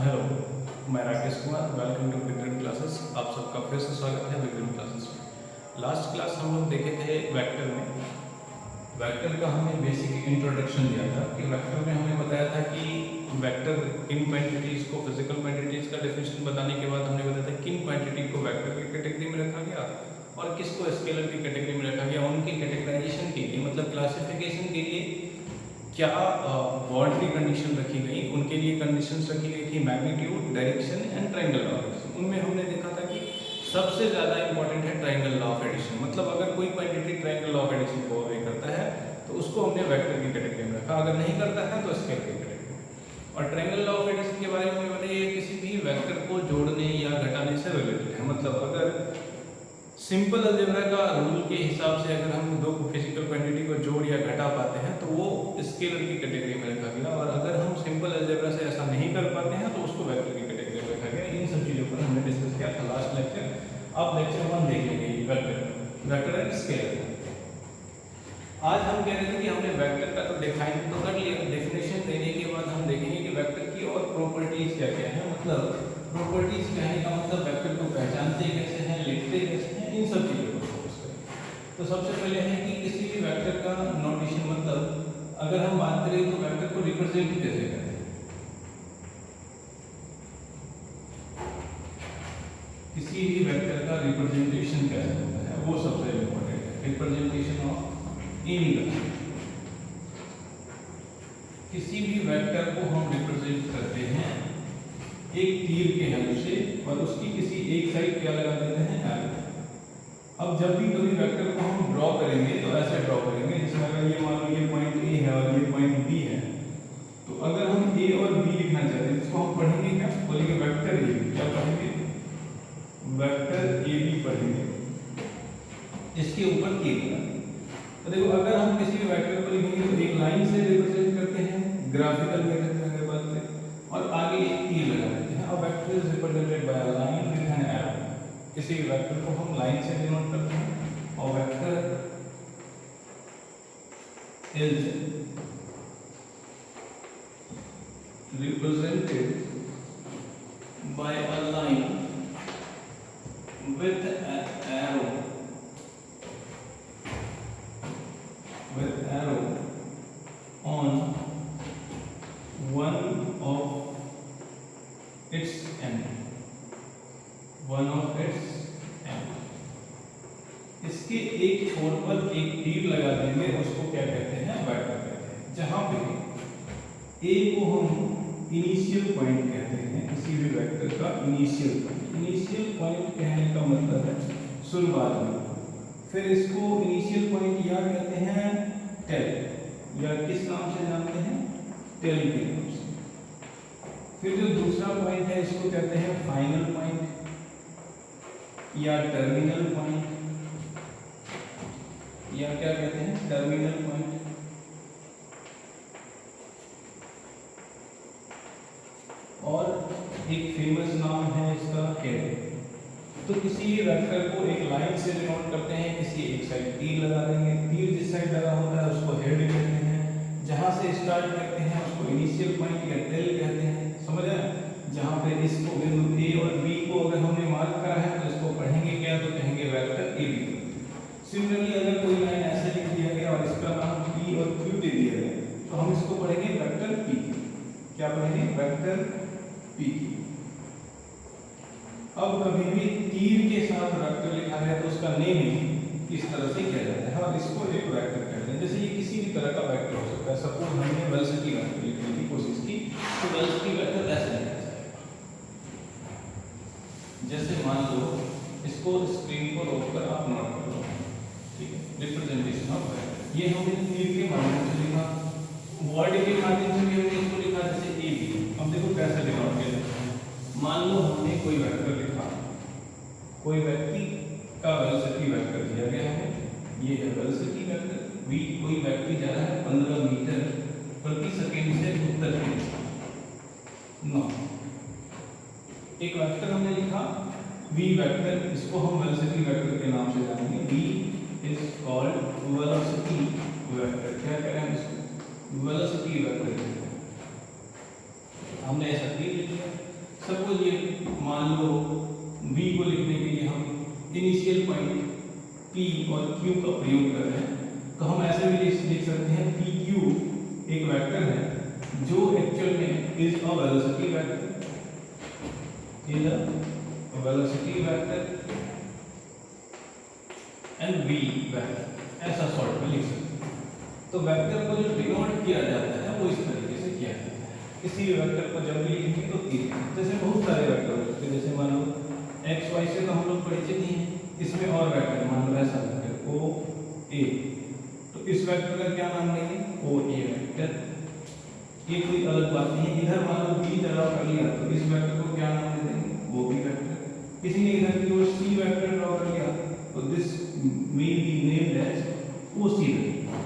Hello, मैं Rakesh Kumar. Welcome to Vikram classes. आप सबका फिर से स्वागत है विक्रम क्लासेस में। लास्ट क्लास हम लोग देखे थे वेक्टर में। वेक्टर का हमने बेसिक इंट्रोडक्शन दिया था कि वेक्टर में हमने बताया था कि वेक्टर किन क्वांटिटीज़ को फिजिकल क्वांटिटीज़ का डेफिनेशन बताने के बाद हमने बताया था किन क्वांटिटी को वेक्टर की कैटेगरी में रखा गया और किसको स्केलर की कैटेगरी में रखा गया। उनकी कैटेगराइजेशन के लिए मतलब क्लासिफिकेशन के लिए क्या बाउंड्री कंडीशन रखी गई, उनके लिए कंडीशंस रखी गई थी magnitude, direction and triangle law of addition. उनमें हमने देखा था कि सबसे ज़्यादा इंपॉर्टेंट है ट्रायंगल लॉ ऑफ एडिशन। मतलब अगर कोई quantity triangle law of addition को ओबे करता है तो उसको हमने वेक्टर की कैटेगरी में रखा, अगर नहीं करता है तो स्केलर की कैटेगरी में। और ट्रायंगल लॉ ऑफ एडिशन के बारे में हमें बताइए किसी भी वेक्टर को जोड़ने या घटाने से रिलेटेड है। मतलब अगर सिंपल अलजेब्रा का रूल के हिसाब से अगर हम दो फिजिकल क्वांटिटी को जोड़ या घटा पाते हैं तो वो स्केलर की कैटेगरी में रखा गया, और अगर हम सिंपल अलजेब्रा से ऐसा नहीं कर पाते हैं तो उसको वेक्टर की कैटेगरी में रखा गया। इन सब चीज़ों पर हमने डिस्कस किया था लास्ट लेक्चर। अब लेक्चर 1 देख लेंगे वेक्टर एंड स्केलर। आज हम कह रहे थे कि हमने वेक्टर का तो डिफाइन तो कर लिया, डेफिनेशन देने के बाद हम देखेंगे कि वेक्टर की और प्रॉपर्टीज क्या क्या है। मतलब प्रॉपर्टीज कहने का मतलब वेक्टर को पहचानते कैसे हैं, लिखते कैसे हैं, इन सब चीज़ों को फोकस करें। तो सबसे पहले है कि किसी भी वेक्टर का नोटेशन, मतलब अगर हम बात करें तो वेक्टर को रिप्रेजेंट कैसे करते हैं। किसी भी वेक्टर का रिप्रेजेंटेशन कैसे होता है वो सबसे इम्पोर्टेंट है। रिप्रेजेंटेशन ऑफ एनी वेक्टर, किसी भी वेक्टर को हम रिप्रेजेंट करते हैं एक तीर के हेल्प से, और उसकी किसी एक साइड क्या लगा देते हैं एरो। अब जब भी कभी वेक्टर को हम ड्रॉ करेंगे तो ऐसे ड्रॉ करेंगे, जैसे अगर ये मान लो ये पॉइंट ए है और ये पॉइंट बी है, तो अगर हम ए और बी लिखना चाहते हैं इसको हम पढ़ेंगे क्या, बोलेंगे वेक्टर ए। क्या पढ़ेंगे? वेक्टर ए बी पढ़ेंगे, इसके ऊपर के लिखा। तो देखो अगर हम किसी भी वेक्टर को लिखेंगे तो एक लाइन से रिप्रेजेंट करते हैं ग्राफिकल मेथड में बात से, और आगे एक तीर लगा देते हैं। अब vector is represented by a line with an arrow. किसी भी वेक्टर को हम लाइन से डिनोट करते हैं, और vector is represented by a line with arrow on one of its end, इसके एक छोर पर एक तीर लगा देंगे, उसको क्या कहते हैं? वेक्टर कहते हैं। जहां पे ए को हम इनिशियल पॉइंट कहते हैं, किसी भी वेक्टर का इनिशियल पॉइंट कहने का मतलब है शुरुआत में। फिर इसको इनिशियल पॉइंट या कहते हैं टेल, या किस नाम से जानते हैं? टेल के नाम से। फिर जो दूसरा पॉइंट है इसको कहते हैं फाइनल पॉइंट या टर्मिनल पॉइंट, या क्या कहते हैं? Terminal point. और एक फेमस नाम है इसका हेड। तो किसी वेक्टर को एक लाइन से डिनोट करते हैं, किसी एक साइड तीर लगा देंगे, तीर जिस साइड लगा होता है उसको हेड कहते हैं। जहां से स्टार्ट करते हैं उसको इनिशियल पॉइंट या टेल कहते हैं। समझ आया? जहां पे इसको बिंदु ए और बी को अगर हमने मार्क करा है तो इसको पढ़ेंगे क्या? तो कहेंगे वेक्टर ए बी। सिमिलरली अगर कोई लाइन ऐसे लिख दिया गया और इसका नाम पी और क्यू दे दिया गया तो हम इसको पढ़ेंगे वेक्टर पी। क्या पढ़ेंगे? Vector P. अब कभी भी तीर के साथ वेक्टर लिखा है तो उसका नेमिंग इस तरह से किया जाता है, और इसको एक वेक्टर कहते हैं। जैसे ये किसी भी तरह का वेक्टर हो सकता है। सपोज हमने वेलोसिटी वेक्टर लिखने की कोशिश की तो वेलोसिटी वेक्टर ऐसे लिखा जाएगा। जैसे मान लो इसको स्क्रीन को रोककर आप नोट कर लो, ठीक है? रिप्रेजेंटेशन ऑफ वेक्टर ये हमने तीर के माध्यम से लिखा, वर्ड के माध्यम से भी हमने इसको लिखा, जैसे ए बी। अब देखो कैसे डिनोट किया जाता है। मान लो हमने कोई वेक्टर लिखा, कोई व्यक्ति का वेलोसिटी वेक्टर दिया गया है, ये है वेलोसिटी वेक्टर v। कोई व्यक्ति जा रहा है 15 मीटर प्रति सेकंड से उत्तर की दिशा में। एक वेक्टर हमने लिखा v वेक्टर, इसको हम वेलोसिटी वेक्टर के नाम से जानेंगे। v is called velocity vector. क्या कह रहे हैं इसको? Velocity vector. हमने ऐसा तीर लिख लिया। सपोज ये मान लो v को लिखने के लिए हम इनिशियल पॉइंट p और q का प्रयोग कर रहे हैं, तो हम ऐसे भी लिख सकते हैं p q एक वेक्टर है जो एक्चुअल में is a velocity vector, and v vector, ऐसा शॉर्ट में लिख सकते हैं। तो वेक्टर को जो डिनोट किया जाता है वो इस तरीके से किया जाता है। किसी भी वेक्टर को जब भी लिखेंगे तो तीर, जैसे बहुत सारे वेक्टर होते हैं, जैसे मान लो x y से तो हम लोग परिचित ही हैं, इसमें और वेक्टर मान लो ऐसा वेक्टर o a, तो इस वेक्टर का क्या नाम लेंगे o a वेक्टर। ये कोई अलग बात नहीं है। इधर मान लो b ड्रा कर लिया तो इस वेक्टर को क्या नाम दे देंगे वो भी वेक्टर। किसी ने इधर की ओर c वेक्टर ड्रा कर लिया तो this may be named as OC vector.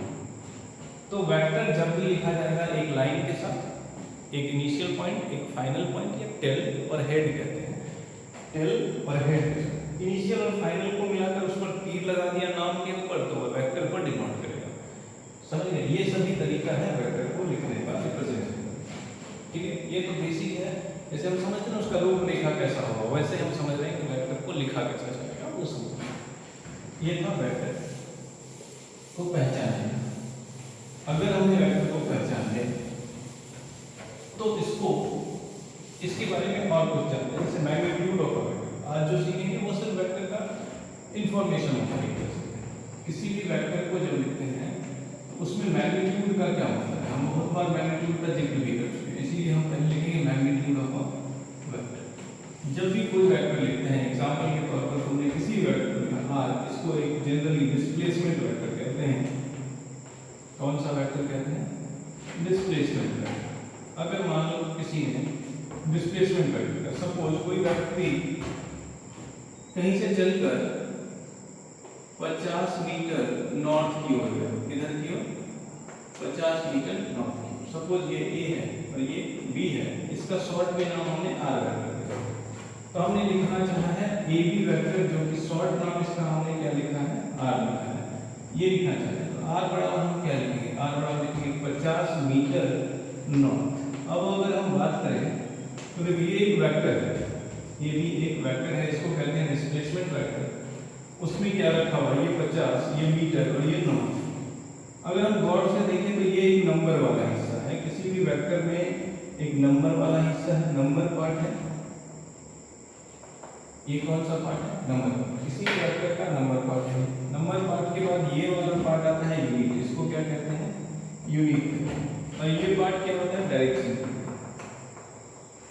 तो वेक्टर जब भी लिखा जाएगा एक लाइन के साथ, एक इनिशियल पॉइंट, एक फाइनल पॉइंट, या टेल और हेड कहते हैं, टेल और हेड। इनिशियल और फाइनल को मिलाकर उस पर तीर लगा दिया नाम के ऊपर तो वह वेक्टर पर डिपेंड करेगा। समझ गए? ये सभी तरीका है वेक्टर को लिखने का, रिप्रेजेंट। ठीक है, ये तो बेसिक है। जैसे हम समझते हैं उसका रूपरेखा कैसा होगा, वैसे हम समझ रहे हैं कि वेक्टर को लिखा कैसे जाएगा वो समझ। ये था वेक्टर को पहचानना। अगर हमने वेक्टर को पहचान लिया तो इसके बारे में और कुछ जानते हैं, जैसे मैग्नीट्यूड ऑफ अ वेक्टर। आज जो सीखेंगे वो सिर्फ वेक्टर का इंफॉर्मेशन होगा। किसी भी वेक्टर को जब लिखते हैं तो उसमें मैग्नीट्यूड का क्या मतलब है, हम बहुत बार मैग्नीट्यूड का जिक्र भी कर चुके हैं, इसीलिए हम पहले लिखेंगे मैग्नीट्यूड ऑफ अ वेक्टर। जब भी कोई वेक्टर लिखते हैं, एग्जांपल के तौर पर तुमने किसी वेक्टर को लिखा, इसको एक जनरली डिस्प्लेसमेंट वेक्टर कहते हैं। कौन सा वेक्टर कहते हैं? Displacement vector. अगर मान लो किसी ने डिस्प्लेसमेंट वेक्टर, सपोज कोई व्यक्ति कहीं से चलकर 50 मीटर नॉर्थ की ओर गया, किधर की ओर? 50 मीटर नॉर्थ की। सपोज ये ए है और ये बी है, इसका शॉर्ट में नाम हमने आर वेक्टर दिया। तो हमने लिखना चाहा है ए बी वेक्टर, जो कि शॉर्ट नाम इसका हमने क्या लिखा है? आर लिखा है। ये लिखना चाहते हैं तो आर बराबर हम क्या लिखेंगे? आर बराबर लिखेंगे 50 मीटर नॉर्थ। अब अगर हम बात करें तो देखिए ये एक वेक्टर है, ये भी एक वेक्टर है, इसको कहते हैं डिस्प्लेसमेंट वेक्टर। उसमें क्या रखा हुआ है? ये 50, ये मीटर और ये नॉर्थ। अगर हम गौर से देखें तो ये एक नंबर वाला हिस्सा है। किसी भी वेक्टर में एक नंबर वाला हिस्सा है, नंबर पार्ट है। ये कौन सा पार्ट है? नंबर। किसी भी वेक्टर का नंबर पार्ट है। नंबर पार्ट के बाद ये वाला पार्ट आता है यूनिट, इसको क्या कहते हैं? यूनिट। और ये पार्ट क्या होता है? डायरेक्शन।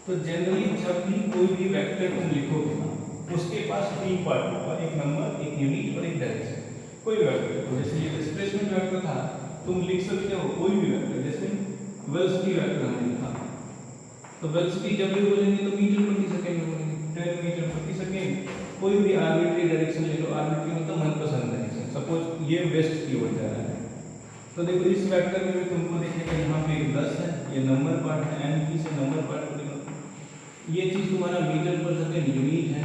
तो जनरली जब भी कोई भी वेक्टर तुम लिखोगे ना, उसके पास तीन पार्ट होगा, एक नंबर, एक यूनिट और एक डायरेक्शन। कोई वेक्टर, तो जैसे ये डिस्प्लेसमेंट वेक्टर था, तुम लिख सकते हो कोई भी वेक्टर, जैसे वेलोसिटी वेक्टर हमने लिखा, तो वेलोसिटी जब भी बोलेंगे तो मीटर प्रति सेकंड में बोलेंगे, 10 मीटर प्रति सेकंड। कोई भी आर्बिट्री डायरेक्शन ले लो, आर्बिट्री मतलब मनपसंद डायरेक्शन। सपोज ये वेस्ट की ओर जा रहा है, तो देखो इस वेक्टर में भी तुमको देखिएगा यहाँ पे 10 है, ये नंबर पार्ट है, एन की से नंबर पार्ट को देखो, ये चीज तुम्हारा मीटर पर सेकंड यूनिट है,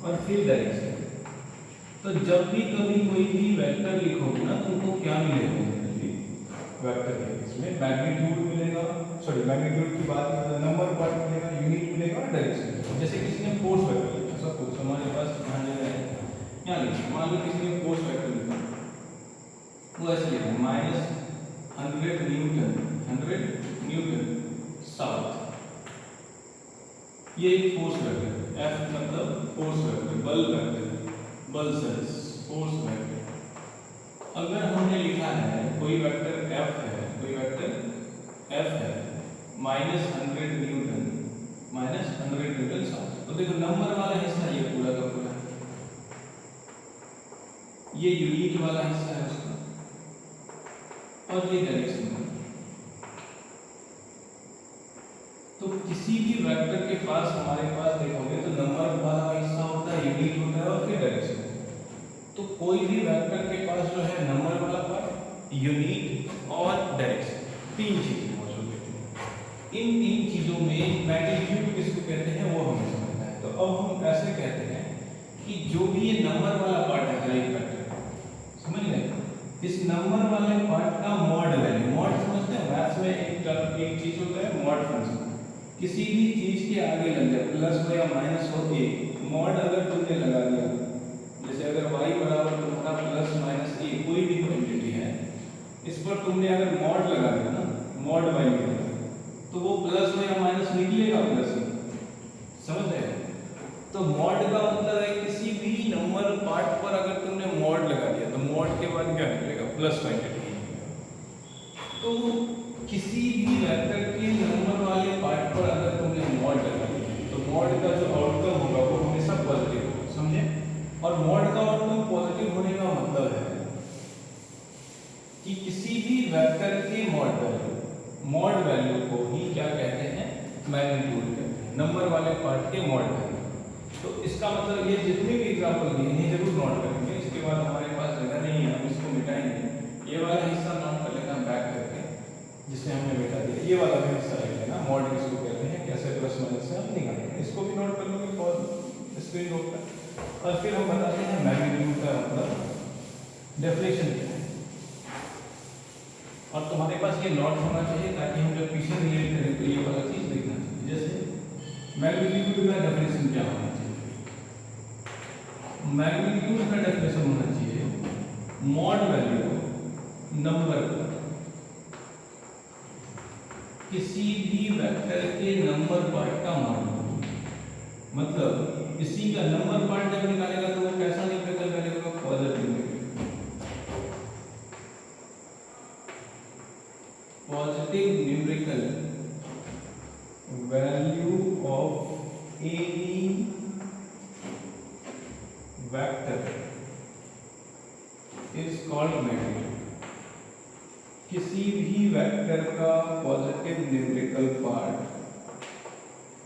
और फिर डायरेक्शन। तो जब भी कभी कोई भी वेक्टर लिखोगे ना, तुमको क्या मिलेगा? वेक्टर है, इसमें मैग्नीट्यूड मिलेगा, सॉरी मैग्नीट्यूड की बात करें, नंबर पार्ट मिलेगा, यूनिट मिलेगा और डायरेक्शन। जैसे किसी ने फोर्स वेक्टर लिखा, सपोज हमारे पास ध्यान देना है, यहाँ लिखा, मान लो किसी ने फोर्स वेक्टर लिखा, वो ऐसे लिखा -100 न्यूटन साउथ। ये एक फोर्स वेक्टर है, एफ मतलब फोर्स वेक्टर, बल वेक्टर, बल सेल्स, फोर्स वेक्टर। अगर हमने लिखा है कोई वेक्टर एफ है, कोई वेक्टर एफ है -100 न्यूटन साउथ, तो देखो नंबर वाला हिस्सा ये पूरा का पूरा, ये यूनिट वाला हिस्सा है उसका, और ये डायरेक्शन। तो किसी भी वेक्टर के पास हमारे पास देखोगे तो नंबर वाला हिस्सा होता है, यूनिट होता है और फिर डायरेक्शन। तो कोई भी वेक्टर के पास जो है नंबर वाला पार्ट, यूनिट और डायरेक्शन, तीन चीजें मौजूद होती हैं। इन तीन चीजों में मैग्नीट्यूड किसको कहते हैं वो हमें समझना है। तो अब हम ऐसे कहते हैं कि जो भी ये नंबर वाला पार्ट है हर एक वेक्टर, समझ गए? इस नंबर वाले पार्ट का मॉड वैल्यू, मॉड समझते हैं मैथ्स में एक चीज होता है मॉड फंक्शन। किसी भी चीज के आगे लग जाए, प्लस हो या माइनस हो, ए मॉड अगर तुमने लगा दिया, जैसे अगर y बराबर तुम्हारा प्लस माइनस ए कोई भी क्वांटिटी है, इस पर तुमने अगर मॉड लगा दिया ना, मॉड y तो वो प्लस हो या माइनस निकलेगा प्लस ही, समझ रहे? तो मॉड का मतलब है किसी भी नंबर पार्ट पर अगर तुमने मॉड लगा दिया तो मॉड के बाद क्या निकलेगा, प्लस क्वांटिटी। तो किसी भी वेक्टर के नंबर वाले पार्ट पर अगर तुमने मॉड लगा दिया तो मॉड का जो आउटकम होगा वो हमेशा पॉजिटिव होगा, समझे? और मॉड का आउटकम पॉजिटिव होने का मतलब है कि किसी भी वेक्टर के मॉड वैल्यू को ही क्या कहते हैं, मैग्नीट्यूड कहते हैं, नंबर वाले पार्ट के मॉड वैल्यू। तो इसका मतलब ये जितने भी एग्जांपल दिए हैं जरूर नोट करेंगे, इसके बाद हमारे पास जगह नहीं है, हम इसको मिटाएंगे। ये वाला हिस्सा नोट कर लेना बैक करके, जिससे हमने मिटा दिया। ये वाला भी हिस्सा लिख लेना, मॉड किसको कहते हैं, कैसे प्लस माइनस से हम निकालेंगे, इसको भी नोट कर लोगे फॉर स्क्रीन रोक पर। और फिर हम बताते हैं मैग्नीट्यूड का मतलब डेफिनेशन क्या है, और तुम्हारे पास ये नोट होना चाहिए ताकि हम जब पीछे रिलेट करें तो ये वाला चीज देखना चाहिए। जैसे मैग्नीट्यूड का डेफिनेशन क्या होना चाहिए, मैग्नीट्यूड का डेफिनेशन होना चाहिए मॉड वैल्यू नंबर किसी भी वेक्टर के नंबर पार्ट का मॉड, मतलब इसी का नंबर पार्ट जब निकालेगा तो वो कैसा न्यूमेरिकल वैल्यू होगा, positive numerical value of any vector is called magnitude. किसी भी वेक्टर का पॉजिटिव न्यूमेरिकल पार्ट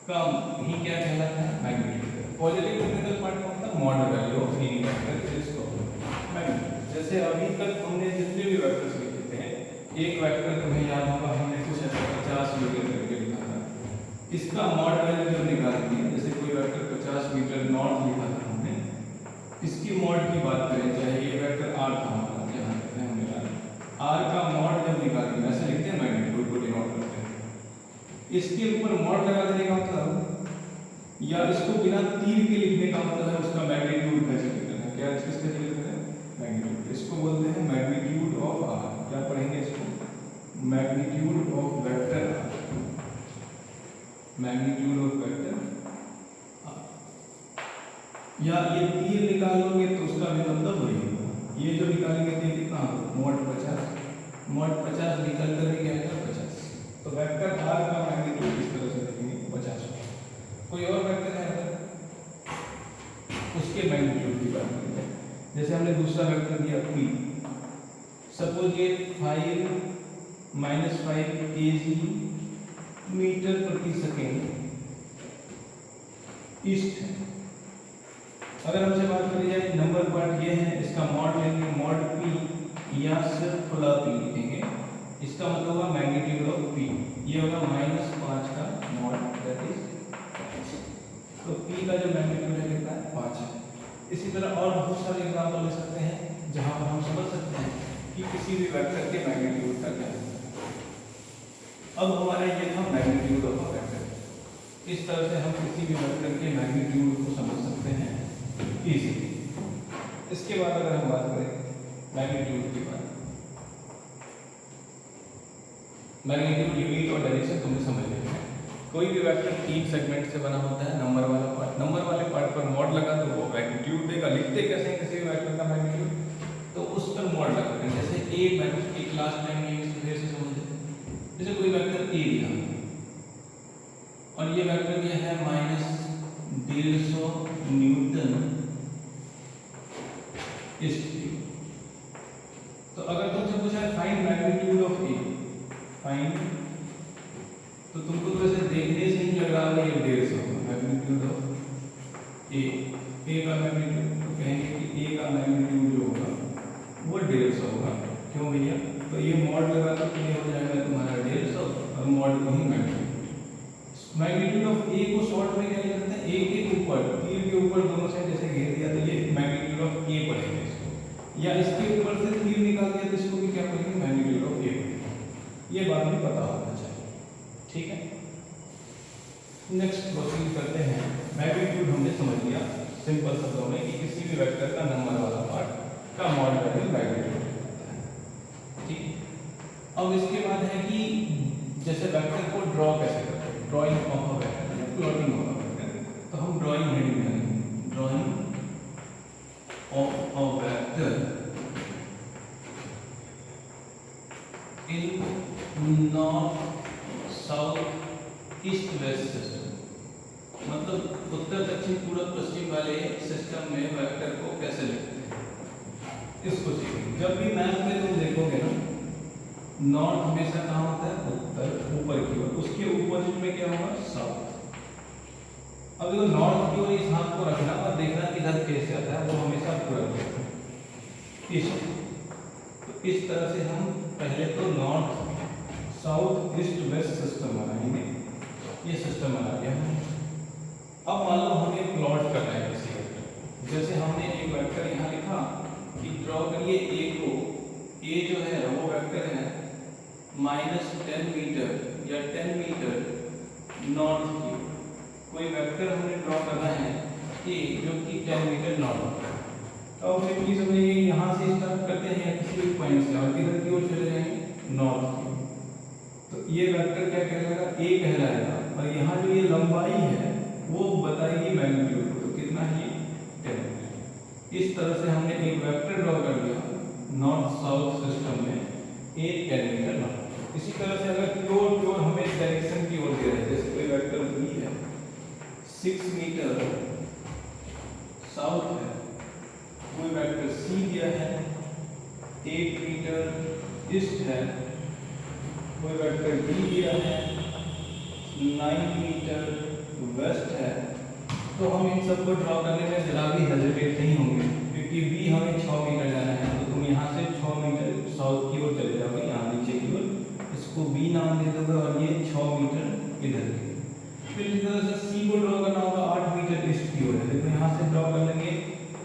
का ही क्या कहलाता है, मैग्नीट्यूड। पॉजिटिव न्यूमेरिकल पार्ट कौन सा, mod value of any vector is called magnitude. जैसे अभी तक हमने जितने भी वेक्टर्स लिखे थे, एक वेक्टर तुम्हें याद होगा हमने कुछ ऐसा 50 मीटर करके लिखा था, इसका मॉड वैल्यू जब निकाल दी, जैसे कोई वेक्टर 50 मीटर नॉर्थ लिखा था हमने, इसकी मॉड की बात करें, चाहे ये वेक्टर r था हमारा, यहाँ कहते हैं हमने r का मॉड जब निकाल दिया, ऐसे लिखते हैं मैग्नीट्यूड को डिनोट करते हैं। इसके ऊपर मॉड लगा देने का मतलब, या इसको बिना तीर के लिखने का मतलब है उसका मैग्नीट्यूड का जिक्र करना। क्या किसका जिक्र करना है, मैग्नीट्यूड। इसको बोलते हैं मैग्नीट्यूड ऑफ r। क्या पढ़ेंगे इसको, magnitude of vector r, magnitude of vector r। या ये तीर निकाल लोगे तो उसका भी मतलब वही होगा, ये जो निकालेंगे तो कितना होगा, मॉड 50, मॉड 50 निकल कर भी क्या आएगा 50। तो वेक्टर r का मैग्नीट्यूड इस तरह से लिखेंगे 50। कोई और वेक्टर है उसके मैग्नीट्यूड की बात करते हैं। जैसे हमने दूसरा वेक्टर दिया p, सपोज ये 5 kg मीटर प्रति सेकेंड ईस्ट है। अगर हमसे बात करी जाए नंबर पार्ट ये है, इसका मॉड लेंगे मॉड p या सिर्फ खुला p लिखेंगे, इसका मतलब होगा मैग्नीट्यूड ऑफ p, ये होगा -5 का मॉड, दैट इज तो p का जो मैग्नीट्यूड है कितना है, 5 है। इसी तरह और बहुत सारे एग्जांपल ले सकते हैं जहां पर हम समझ सकते हैं कि किसी भी वेक्टर के मैग्नीट्यूड का क्या है। अब हमारा ये था मैग्नीट्यूड ऑफ अ वेक्टर। इस तरह से हम किसी भी वेक्टर के मैग्नीट्यूड को समझ सकते हैं इजीली। इसके बाद अगर हम बात करें मैग्नीट्यूड की बात, मैग्नीट्यूड यूनिट और डायरेक्शन तुमने समझ लिया है। कोई भी वेक्टर 3 सेगमेंट से बना होता है, नंबर वाला पार्ट, नंबर वाले पार्ट पर मॉड लगा तो वो मैग्नीट्यूड देगा। लिखते कैसे हैं किसी भी वेक्टर का मैग्नीट्यूड, तो उस पर मॉड लगाते हैं। जैसे ए मैग्नीट्यूड एक क्लास टाइम में फिर से समझ, जैसे कोई वेक्टर ए दिया और ये वेक्टर दिया है -150 न्यूटन स्पीड, तो अगर तुमसे पूछा है find magnitude of A, find, तो तुमको तो वैसे देखने से ही लग रहा है ये 150 मैग्नीट्यूड ऑफ ए का मैग्नीट्यूड, तो कहेंगे कि ए का मैग्नीट्यूड जो होगा वो 150 होगा। क्यों भैया, तो ये मॉड लगा तो ये हो जाएगा तुम्हारा 150 और मॉड को ही मैग्नीट्यूड ऑफ ए को शॉर्ट में क्या लिख सकते हैं, ए के ऊपर, तीर के ऊपर दोनों साइड जैसे घेर दिया तो ये मैग्नीट्यूड ऑफ ए पढ़ेंगे इसको, या इसके ऊपर से तीर निकाल दिया तो इसको भी क्या पढ़ेंगे, मैग्नीट्यूड ऑफ ए। ये बात भी पता होना चाहिए, ठीक है। नेक्स्ट प्रोसीड करते हैं। मैग्नीट्यूड हमने समझ लिया सिंपल शब्दों में कि किसी भी वेक्टर का नंबर वाला पार्ट का मॉड वैल्यू मैग्नीट्यूड होता है। ठीक, अब इसके बाद है कि जैसे वेक्टर को ड्रॉ कैसे करते हैं, ड्राइंग ऑफ अ वेक्टर या प्लॉटिंग ऑफ अ वेक्टर। तो हम ड्राइंग हेडिंग करेंगे, drying of a vector in north south east west system, मतलब उत्तर दक्षिण पूर्व पश्चिम वाले सिस्टम में वेक्टर को कैसे लिखते हैं इसको सीखेंगे। जब भी मैप में तुम देखोगे ना, नॉर्थ हमेशा कहाँ होता है, उत्तर ऊपर की ओर, उसके अपोजिट में क्या होगा, साउथ। अब देखो नॉर्थ की ओर इस हाथ को रखना और देखना किधर फेस जाता है, वो हमेशा पूरा ईस्ट। तो इस तरह से हम पहले तो north south east west system बनाएंगे, ये सिस्टम बना दिया हमने। अब मान लो हमें प्लॉट करना है किसी वेक्टर, जैसे हमने एक वेक्टर यहाँ लिखा कि ड्रॉ करिए ए को, ए जो है वो वेक्टर है -10 मीटर या 10 मीटर नॉर्थ की। कोई वेक्टर हमें ड्रॉ करना है ए जो कि 10 मीटर नॉर्थ। तो फिर प्लीज हमने यहाँ से स्टार्ट करते हैं या किसी भी पॉइंट से, और किधर की ओर चले जाएंगे, नॉर्थ की। तो ये वेक्टर क्या कहलाएगा, ए कहलाएगा, और यहाँ जो ये लंबाई है वो बताएगी मैग्नीट्यूड को। तो कितना है, 10। इस तरह से हमने एक वेक्टर ड्रॉ कर दिया नॉर्थ साउथ सिस्टम में, ए 10 मीटर नॉर्थ। इसी तरह से अगर प्योर हमें डायरेक्शन की ओर दे रहे हैं, जैसे कोई वेक्टर बी है 6 मीटर साउथ है, कोई वेक्टर सी दिया है 8 मीटर ईस्ट है, कोई वेक्टर डी दिया है 9 मीटर वेस्ट है, तो हम इन सबको ड्रॉ करने में जरा भी हेजिटेट नहीं होंगे, क्योंकि बी हमें 6 मीटर जाना है। तो तुम यहाँ से 6 मीटर साउथ की ओर चले जाओगे, यहाँ नीचे की ओर, इसको बी नाम दे दोगे, और ये 6 मीटर इधर की। फिर इस तरह से सी को ड्रॉ करना होगा 8 मीटर ईस्ट की ओर है, देखो यहाँ से ड्रॉ कर लेंगे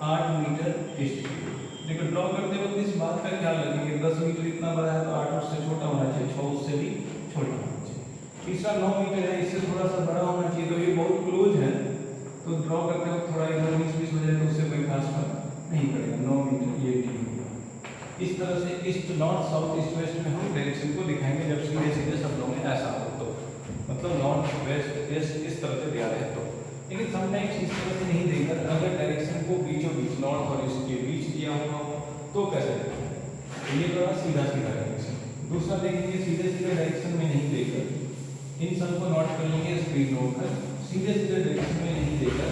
8 मीटर ईस्ट की ओर। लेकिन ड्रॉ करते वक्त इस बात का ख्याल रखेंगे 10 मीटर इतना बड़ा है तो 8 उससे छोटा होना चाहिए, 6 उससे भी छोटा होना चाहिए। तीसरा 9 मीटर है, इससे थोड़ा सा बड़ा होना चाहिए, तो ये बहुत क्लोज है, तो ड्रॉ करते वक्त थोड़ा इधर 20 हो जाए तो उससे कोई खास फर्क नहीं पड़ेगा। 9 मीटर ये डी होगा। इस तरह से east north south east west में हम डायरेक्शन को दिखाएंगे, जब सीधे सीधे शब्दों में ऐसा हो तो, मतलब नॉर्थ वेस्ट ईस्ट इस तरह से दिया है तो। लेकिन समटाइम्स इस तरह से नहीं देकर अगर डायरेक्शन को बीचों बीच नॉर्थ और ईस्ट के बीच दिया हुआ हो तो कैसे देखें, ये थोड़ा सीधा सीधा डायरेक्शन। दूसरा देखेंगे सीधे सीधे डायरेक्शन में नहीं देकर, इन सब को नोट कर लेंगे स्क्रीन नोट पर, सीधे सीधे डायरेक्शन में नहीं देकर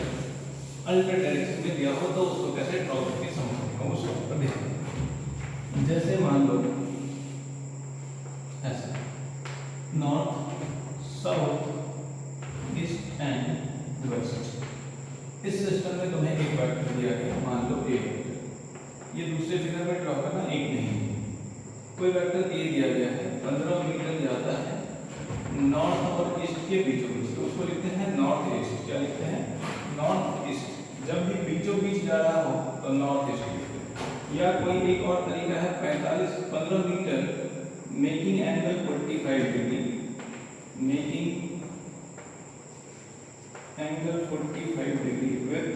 अल्टर डायरेक्शन में दिया हो तो उसको कैसे ड्रॉ करके समझेंगे, उसको पर देखेंगे। जैसे मान लो ऐसा north south east and west, इस सिस्टम में तुम्हें एक वेक्टर दिया गया, मान लो ए वेक्टर, ये दूसरे फिगर में ड्रॉ करना एक नहीं है। कोई वेक्टर ए दिया गया है 15 मीटर जाता है नॉर्थ और ईस्ट के बीचों बीच, तो उसको लिखते हैं नॉर्थ ईस्ट। क्या लिखते हैं, नॉर्थ ईस्ट। जब भी बीचों बीच जा रहा हो तो नॉर्थ ईस्ट लिखते हैं। या कोई एक और तरीका है 15 metre making angle 45 degree, making angle 45 degree with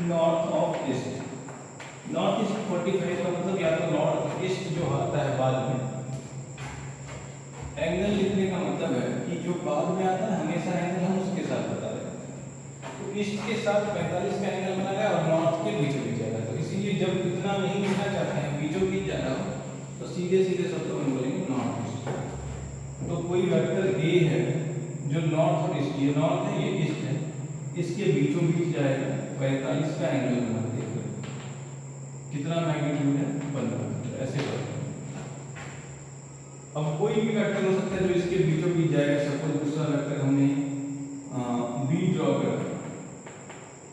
north of east. North east 45 का मतलब या तो नॉर्थ ईस्ट जो आता है बाद में, एंगल लिखने का मतलब है कि जो बाद में आता है हमेशा एंगल हम उसके साथ बता रहे हैं। तो ईस्ट के साथ 45 का एंगल बना रहा है और नॉर्थ के बीचों बीच जा रहा है, तो इसीलिए जब इतना नहीं लिखना चाहते हैं बीचों बीच जा रहा हो तो सीधे सीधे शब्दों में बोलेंगे नॉर्थ ईस्ट। तो कोई वेक्टर ए है जो नॉर्थ और ईस्ट, ये नॉर्थ है ये ईस्ट है, इसके बीचों बीच जाएगा 45 का एंगल बना देगा। कितना मैग्नीट्यूड है, 15 मीटर। ऐसे करते हैं। अब कोई भी वेक्टर हो सकता है जो इसके बीचों बीच जाएगा। सपोज दूसरा वेक्टर हमने बी ड्रॉ कर,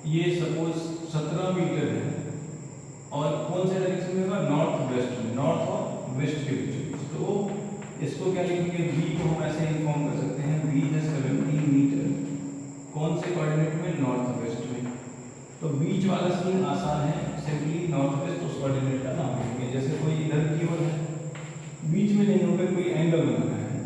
ये सपोज 17 मीटर है और कौन से डायरेक्शन में होगा, नॉर्थ वेस्ट में, नॉर्थ और वेस्ट के बीचों बीच। तो इसको क्या लिखेंगे, बी को हम ऐसे इन्फॉर्म कर सकते हैं, बी है 17 मीटर, कौन से कोऑर्डिनेट में, नॉर्थ वेस्ट में। तो बीच वाला सीन आसान है, सिंपली नॉर्थ वेस्ट उस कोऑर्डिनेट का नाम लिखेंगे। जैसे कोई इधर की ओर है, बीच में नहीं होकर कोई एंगल बनाना है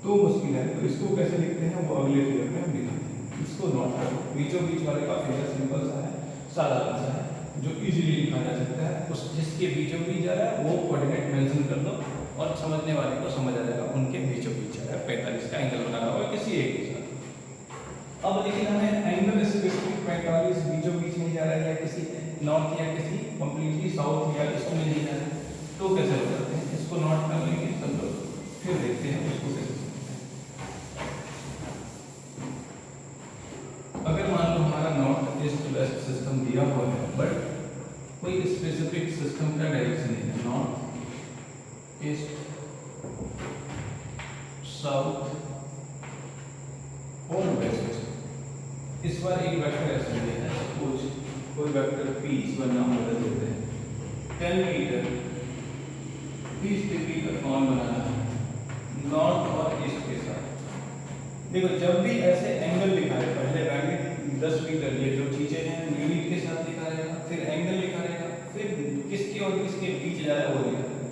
तो मुश्किल है, तो इसको कैसे लिखते हैं वो अगले फिगर में हम दिखाते हैं। इसको नोट करो, बीचों बीच वाले का फिगर सिंपल सा है, साधारण सा है, जो इजीली लिखा जा सकता है। उस जिसके बीचों बीच जा रहा है वो कोऑर्डिनेट मेंशन कर दो और समझने वाले को समझ आ जाएगा उनके बीचों बीच जा रहा है 45 का एंगल बनाना होगा किसी एक के साथ। अब लेकिन हमें एंगल स्पेसिफिक 45 बीचों बीच नहीं जा रहा है, या किसी नॉर्थ या किसी कंप्लीटली साउथ या ईस्ट में नहीं जा रहा है, तो कैसे करते हैं? इसको नोट कर लेंगे सब लोग, फिर देखते हैं उसको कैसे। अगर मान लो हमारा नॉर्थ ईस्ट वेस्ट सिस्टम दिया हुआ है, बट कोई स्पेसिफिक सिस्टम का डायरेक्शन नहीं है, नॉर्थ ईस्ट साउथ और वेस्ट, इस बार एक वेक्टर ऐसे दिया है, सपोज कोई वेक्टर p, इस बार नाम बदल देते हैं, 10 मीटर 30 डिग्री का कोण बनाना है नॉर्थ और ईस्ट के साथ। देखो जब भी ऐसे एंगल लिखा है, पहले मैग्नेट 10 मीटर, ये जो चीजें हैं यूनिट के साथ लिखा रहेगा, फिर एंगल लिखा रहेगा, फिर किसके और किसके बीच जा रहा है वो लिखा रहेगा।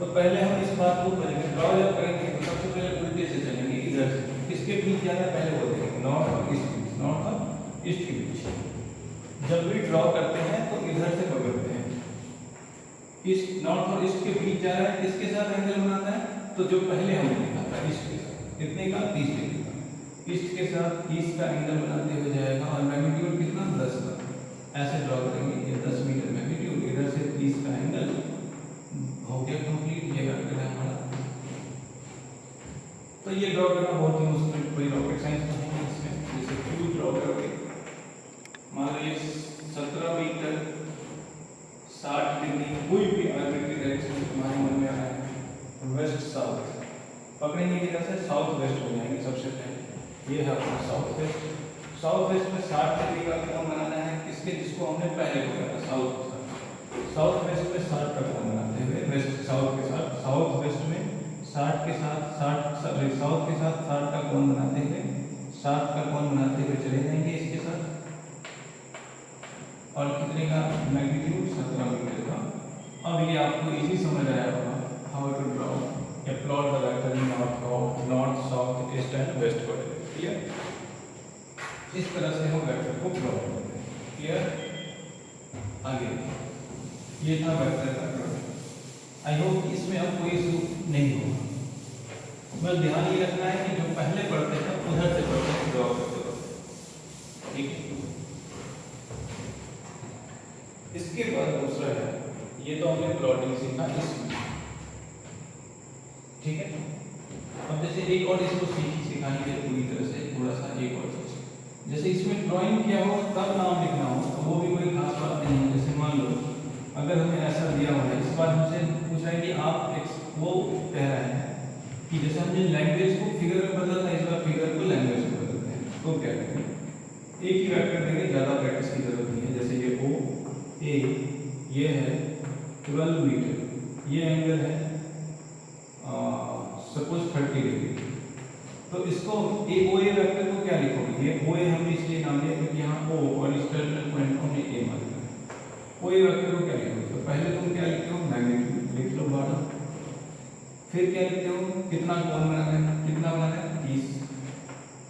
तो पहले हम इस बात को करेंगे, ड्रॉ जब करेंगे तो सबसे पहले उल्टे से चलेंगे, इधर से किसके बीच जा रहा है पहले वो देखेंगे, नॉर्थ और ईस्ट के बीच, नॉर्थ और ईस्ट के बीच। जब भी ड्रॉ करते हैं तो इधर से पकड़ते हैं, ईस्ट नॉर्थ और ईस्ट के बीच जा रहा है, किसके साथ एंगल बनाता है? तो जो पहले हमने लिखा था ईस्ट के साथ, कितने का? 30 डिग्री का, ईस्ट के साथ 30 का एंगल बनाते हुए जाएगा, और मैग्नीट्यूड कितना? 10 का। ऐसे ड्रॉ करेंगे, ये 10 मीटर मैग्नीट्यूड, इधर से 30 का एंगल, हो गया कंप्लीट, ये वेक्टर है हमारा। तो ये ड्रॉ करना बहुत ही मुश्किल, कोई रॉकेट साइंस नहीं है इसमें। जैसे क्यू ड्रॉ करोगे, मान लो ये 17 मीटर 60 डिग्री, कोई भी आर्बिट्री डायरेक्शन तुम्हारे मन में आ रहा है, वेस्ट साउथ पकड़ेंगे, किधर से? साउथ वेस्ट हो जाएंगे सबसे पहले। ये है अपना साउथ वेस्ट। साउथ वेस्ट में 60 डिग्री का कोण बनाना है, किसके? जिसको हमने पहले पकड़ा था, साउथ के साथ। साउथ वेस्ट में 60 का कोण बनाते हुए, वेस्ट साउथ के साथ, साउथ वेस्ट में 60 के साथ 60 साउथ के साथ 60 का कोण बनाते हुए, 60 का कोण बनाते हुए चले जाएंगे इसके साथ, और कितने का? मैग्नीट्यूड 17 मीटर का। अब ये आपको इजी समझ आया होगा हाउ टू ड्रॉ या plot the vector in north south east and west coordinate. Clear? इस तरह से हम वेक्टर को प्लॉट करते हैं। क्लियर? आगे ये था वेक्टर का प्लॉट। आई होप इसमें अब कोई इशू नहीं होगा। बस ध्यान ये रखना है कि जो पहले पढ़ते हैं उधर से पढ़ते हैं ड्रॉ करते वक्त। ठीक है? इसके बाद दूसरा है, ये तो हमने प्लॉटिंग सीखा इसमें, ठीक है? अब जैसे एक और इसको सिखाएंगे पूरी तरह से, थोड़ा सा एक और चीज, जैसे इसमें ड्राइंग किया हो तब नाम लिखना हो तो वो भी कोई खास बात नहीं है। जैसे मान लो अगर हमें ऐसा दिया हुआ है, इस बार हमसे पूछ रहा है कि आप वो कह रहे हैं कि जैसे हमने लैंग्वेज को फिगर में बदला था, इस बार फिगर को लैंग्वेज में बदलते हैं, तो क्या करेंगे? एक ही वेक्टर देंगे, ज़्यादा प्रैक्टिस की जरूरत नहीं है। जैसे ये ओ ए, ये है 12 मीटर, ये एंगल है सपोज 30 डिग्री, तो इसको ए ओ ए वेक्टर को क्या लिखोगे? ये ओ ए हमने इसलिए नाम दिया क्योंकि यहाँ ओ और इस टर्मिनल पॉइंट को हमने ए मान लिया। ओ ए वेक्टर को क्या लिखोगे? तो पहले तुम क्या लिखते हो? मैग्नीट्यूड लिख लो 12, फिर क्या लिखते हो? कितना कोण बनाना है? कितना बनाना है? 30।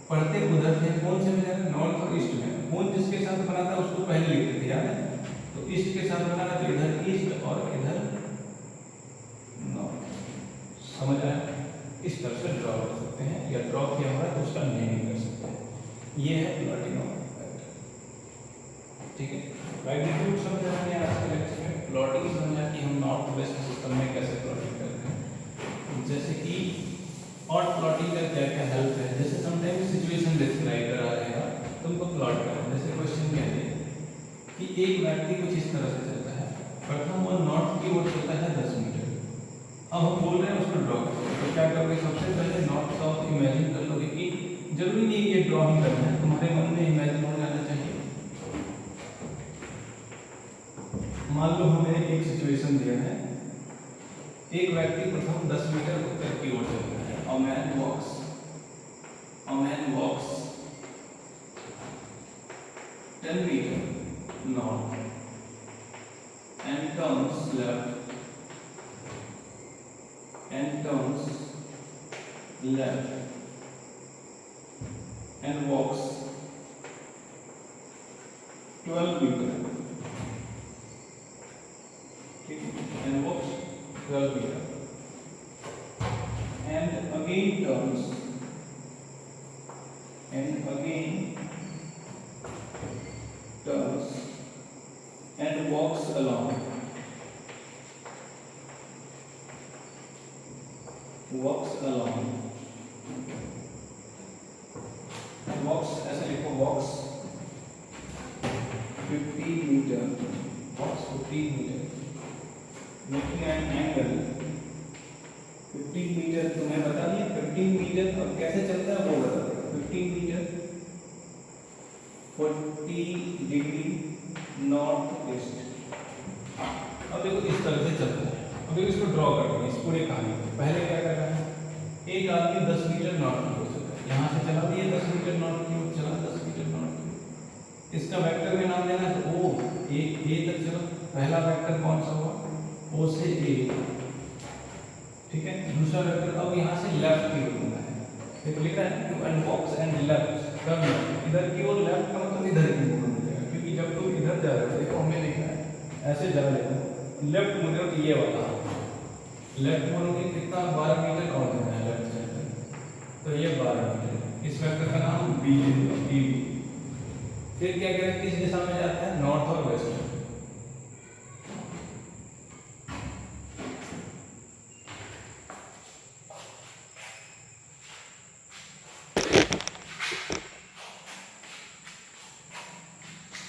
पढ़ते उधर से कौन से में जाना है? नॉर्थ और ईस्ट में। कौन जिसके साथ बना था उसको पहले लिखते थे, याद है? तो ईस्ट के साथ बनाना, तो इधर ईस्ट और इधर नॉर्थ। समझ आया? इस तरह से ड्रॉ कर सकते हैं, या ड्रॉ किया हुआ है तो उसका नेमिंग कर सकते हैं। ये है प्लॉटिंग ऑफ वेक्टर। ठीक है? मैग्नीट्यूड समझा हमने आज के लेक्चर में, प्लॉटिंग समझा कि हम नॉर्थ वेस्ट सिस्टम में कैसे प्लॉटिंग करते हैं, जैसे कि और प्लॉटिंग का क्या क्या हेल्प है। जैसे समटाइम्स सिचुएशन डिस्क्राइब करा रहेगा, तुमको प्लॉट करना। जैसे क्वेश्चन कह दे कि एक व्यक्ति कुछ इस तरह से चलता है, प्रथम वो नॉर्थ की ओर चलता है 10 मीटर। अब हम बोल रहे हैं उसको ड्रॉ करो, तो क्या करोगे? सबसे पहले नॉर्थ साउथ इमेजिन कर लोगे। कि जरूरी नहीं है ये ड्रॉ ही करना है, तुम्हारे मन में इमेजिन हो जाना चाहिए। मान लो हमें एक सिचुएशन दिया है, एक व्यक्ति प्रथम 10 मीटर उत्तर की ओर चल रहा है। A man walks 10 meter north and turns left and walks 12 meter. ठीक है, and walks 12 meter and again turns and walks along walks ऐसे लिखो walks 15 meter, walks 15 meter making an angle 15 metre. तुम्हें बता दिया 15 मीटर अब कैसे चलता है वो बता देगा। 15 मीटर 40 डिग्री नॉर्थ ईस्ट। अब देखो इस तरह से चलता है। अब देखो इसको ड्रॉ कर देंगे इस पूरे कहानी को। पहले क्या कर रहा है, एक आदमी 10 मीटर नॉर्थ की ओर चलता है, यहाँ से चला दिया 10 मीटर नॉर्थ की ओर, चला 10 मीटर नॉर्थ की ओर। इसका वेक्टर में नाम देना है ओ, ए तक चलो। पहला वेक्टर कौन सा हुआ, ओ से ए, ठीक है। दूसरा वेक्टर अब यहाँ से लेफ्ट की ओर होना है। देखो लिखा है to and walks and left, turn इधर की ओर, लेफ्ट का मतलब इधर की ओर हो जाएगा, क्योंकि जब तुम इधर जा रहे हो, देखो हमें लिखा है ऐसे जा रहे हो, लेफ्ट मुड़ो तो ये वाला, लेफ्ट मुड़ोगे कितना 12 मीटर और देना है लेफ्ट साइड, तो ये 12 मीटर। इस वेक्टर का नाम बी है, बी। फिर क्या करें, किस दिशा में जाता है, नॉर्थ और वेस्ट।